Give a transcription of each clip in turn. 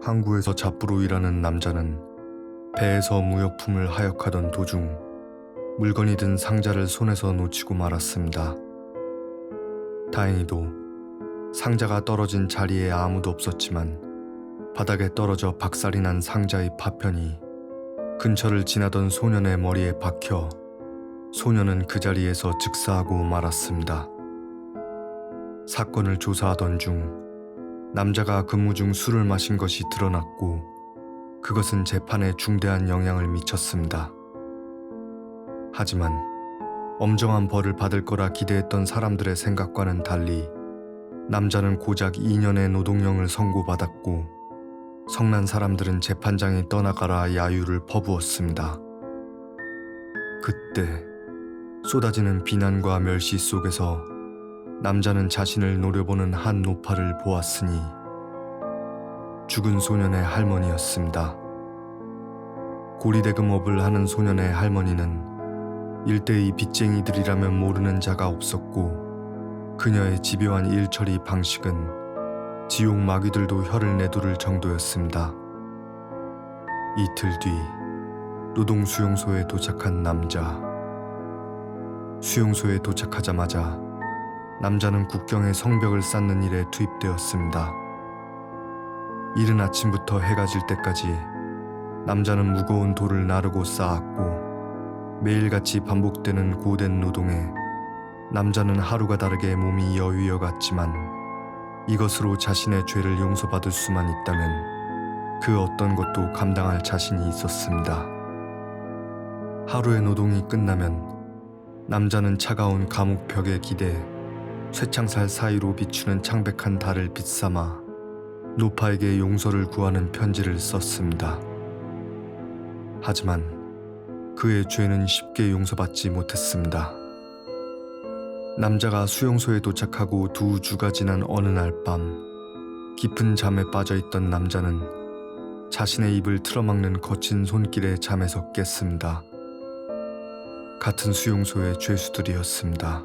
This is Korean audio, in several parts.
항구에서 잡부로 일하는 남자는 배에서 무역품을 하역하던 도중 물건이 든 상자를 손에서 놓치고 말았습니다. 다행히도 상자가 떨어진 자리에 아무도 없었지만 바닥에 떨어져 박살이 난 상자의 파편이 근처를 지나던 소년의 머리에 박혀 소년은 그 자리에서 즉사하고 말았습니다. 사건을 조사하던 중 남자가 근무 중 술을 마신 것이 드러났고 그것은 재판에 중대한 영향을 미쳤습니다. 하지만 엄정한 벌을 받을 거라 기대했던 사람들의 생각과는 달리 남자는 고작 2년의 노동령을 선고받았고 성난 사람들은 재판장이 떠나가라 야유를 퍼부었습니다. 그때 쏟아지는 비난과 멸시 속에서 남자는 자신을 노려보는 한 노파를 보았으니 죽은 소년의 할머니였습니다. 고리대금업을 하는 소년의 할머니는 일대의 빚쟁이들이라면 모르는 자가 없었고 그녀의 집요한 일처리 방식은 지옥 마귀들도 혀를 내두를 정도였습니다. 이틀 뒤 노동수용소에 도착한 남자. 수용소에 도착하자마자 남자는 국경의 성벽을 쌓는 일에 투입되었습니다. 이른 아침부터 해가 질 때까지 남자는 무거운 돌을 나르고 쌓았고 매일같이 반복되는 고된 노동에 남자는 하루가 다르게 몸이 여유여 갔지만 이것으로 자신의 죄를 용서받을 수만 있다면 그 어떤 것도 감당할 자신이 있었습니다. 하루의 노동이 끝나면 남자는 차가운 감옥 벽에 기대 쇠창살 사이로 비추는 창백한 달을 빛삼아 노파에게 용서를 구하는 편지를 썼습니다. 하지만 그의 죄는 쉽게 용서받지 못했습니다. 남자가 수용소에 도착하고 2주가 지난 어느 날 밤 깊은 잠에 빠져있던 남자는 자신의 입을 틀어막는 거친 손길에 잠에서 깼습니다. 같은 수용소의 죄수들이었습니다.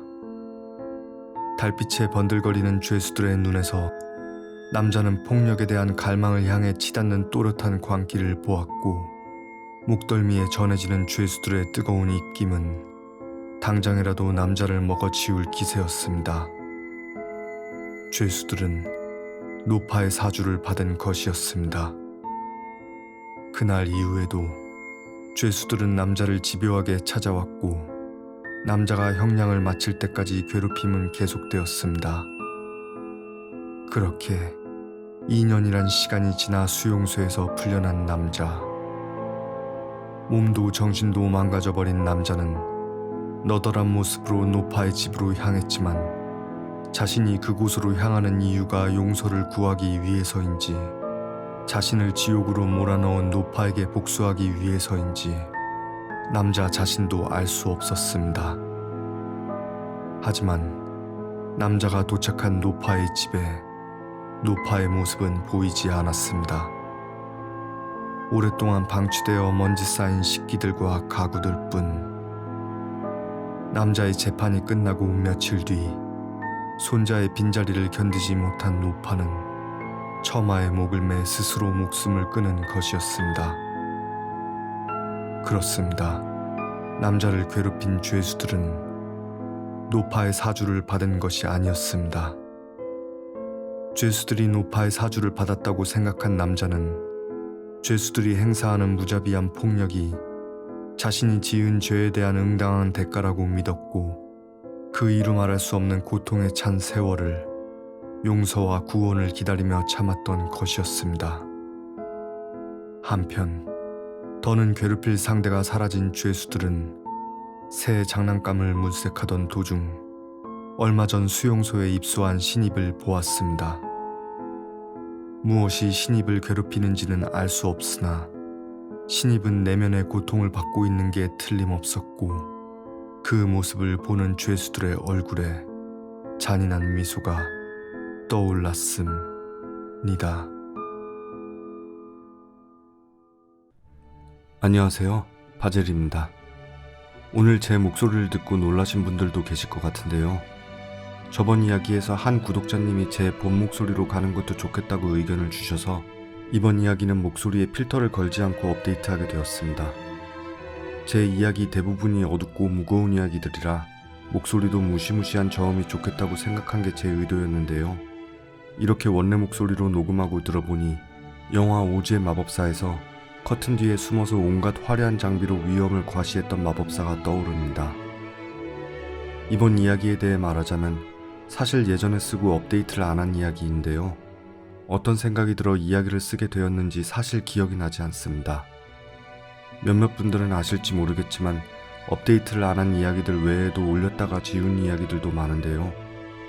달빛에 번들거리는 죄수들의 눈에서 남자는 폭력에 대한 갈망을 향해 치닫는 또렷한 광기를 보았고 목덜미에 전해지는 죄수들의 뜨거운 입김은 당장이라도 남자를 먹어치울 기세였습니다. 죄수들은 노파의 사주를 받은 것이었습니다. 그날 이후에도 죄수들은 남자를 집요하게 찾아왔고 남자가 형량을 마칠 때까지 괴롭힘은 계속되었습니다. 그렇게 2년이란 시간이 지나 수용소에서 풀려난 남자. 몸도 정신도 망가져버린 남자는 너덜한 모습으로 노파의 집으로 향했지만 자신이 그곳으로 향하는 이유가 용서를 구하기 위해서인지 자신을 지옥으로 몰아넣은 노파에게 복수하기 위해서인지 남자 자신도 알 수 없었습니다. 하지만 남자가 도착한 노파의 집에 노파의 모습은 보이지 않았습니다. 오랫동안 방치되어 먼지 쌓인 식기들과 가구들 뿐. 남자의 재판이 끝나고 며칠 뒤 손자의 빈자리를 견디지 못한 노파는 처마에 목을 매 스스로 목숨을 끊은 것이었습니다. 그렇습니다. 남자를 괴롭힌 죄수들은 노파의 사주를 받은 것이 아니었습니다. 죄수들이 노파의 사주를 받았다고 생각한 남자는 죄수들이 행사하는 무자비한 폭력이 자신이 지은 죄에 대한 응당한 대가라고 믿었고 그 이루 말할 수 없는 고통에 찬 세월을 용서와 구원을 기다리며 참았던 것이었습니다. 한편 더는 괴롭힐 상대가 사라진 죄수들은 새 장난감을 물색하던 도중 얼마 전 수용소에 입소한 신입을 보았습니다. 무엇이 신입을 괴롭히는지는 알 수 없으나 신입은 내면의 고통을 받고 있는 게 틀림없었고 그 모습을 보는 죄수들의 얼굴에 잔인한 미소가 떠올랐습니다. 안녕하세요, 바젤입니다. 오늘 제 목소리를 듣고 놀라신 분들도 계실 것 같은데요. 저번 이야기에서 한 구독자님이 제 본 목소리로 가는 것도 좋겠다고 의견을 주셔서 이번 이야기는 목소리에 필터를 걸지 않고 업데이트하게 되었습니다. 제 이야기 대부분이 어둡고 무거운 이야기들이라 목소리도 무시무시한 저음이 좋겠다고 생각한 게 제 의도였는데요. 이렇게 원래 목소리로 녹음하고 들어보니 영화 오즈의 마법사에서 커튼 뒤에 숨어서 온갖 화려한 장비로 위험을 과시했던 마법사가 떠오릅니다. 이번 이야기에 대해 말하자면 사실 예전에 쓰고 업데이트를 안 한 이야기인데요. 어떤 생각이 들어 이야기를 쓰게 되었는지 사실 기억이 나지 않습니다. 몇몇 분들은 아실지 모르겠지만 업데이트를 안 한 이야기들 외에도 올렸다가 지운 이야기들도 많은데요.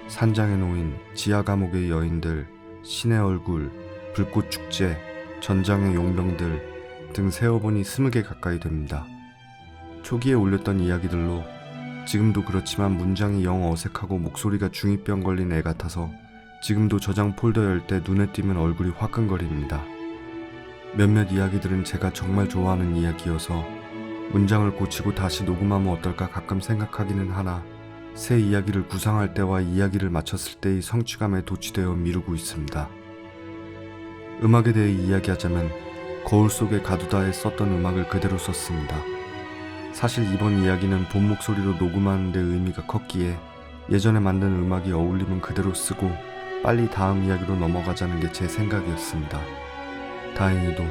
산장의 노인, 지하 감옥의 여인들, 신의 얼굴, 불꽃 축제, 전장의 용병들 등 세어보니 20개 가까이 됩니다. 초기에 올렸던 이야기들로 지금도 그렇지만 문장이 영 어색하고 목소리가 중2병 걸린 애 같아서 지금도 저장 폴더 열 때 눈에 띄면 얼굴이 화끈거립니다. 몇몇 이야기들은 제가 정말 좋아하는 이야기여서 문장을 고치고 다시 녹음하면 어떨까 가끔 생각하기는 하나 새 이야기를 구상할 때와 이야기를 마쳤을 때의 성취감에 도취되어 미루고 있습니다. 음악에 대해 이야기하자면 거울 속의 가두다에 썼던 음악을 그대로 썼습니다. 사실 이번 이야기는 본 목소리로 녹음하는 데 의미가 컸기에 예전에 만든 음악이 어울리면 그대로 쓰고 빨리 다음 이야기로 넘어가자는 게 제 생각이었습니다. 다행히도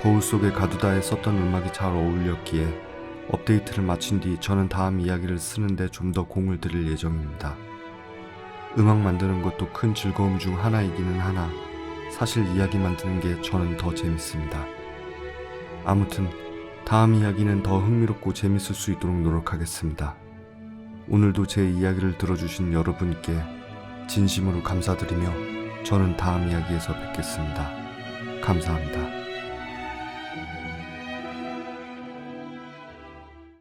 거울 속의 가두다에 썼던 음악이 잘 어울렸기에 업데이트를 마친 뒤 저는 다음 이야기를 쓰는데 좀 더 공을 들일 예정입니다. 음악 만드는 것도 큰 즐거움 중 하나이기는 하나 사실 이야기 만드는 게 저는 더 재밌습니다. 아무튼 다음 이야기는 더 흥미롭고 재밌을 수 있도록 노력하겠습니다. 오늘도 제 이야기를 들어주신 여러분께 진심으로 감사드리며 저는 다음 이야기에서 뵙겠습니다. 감사합니다.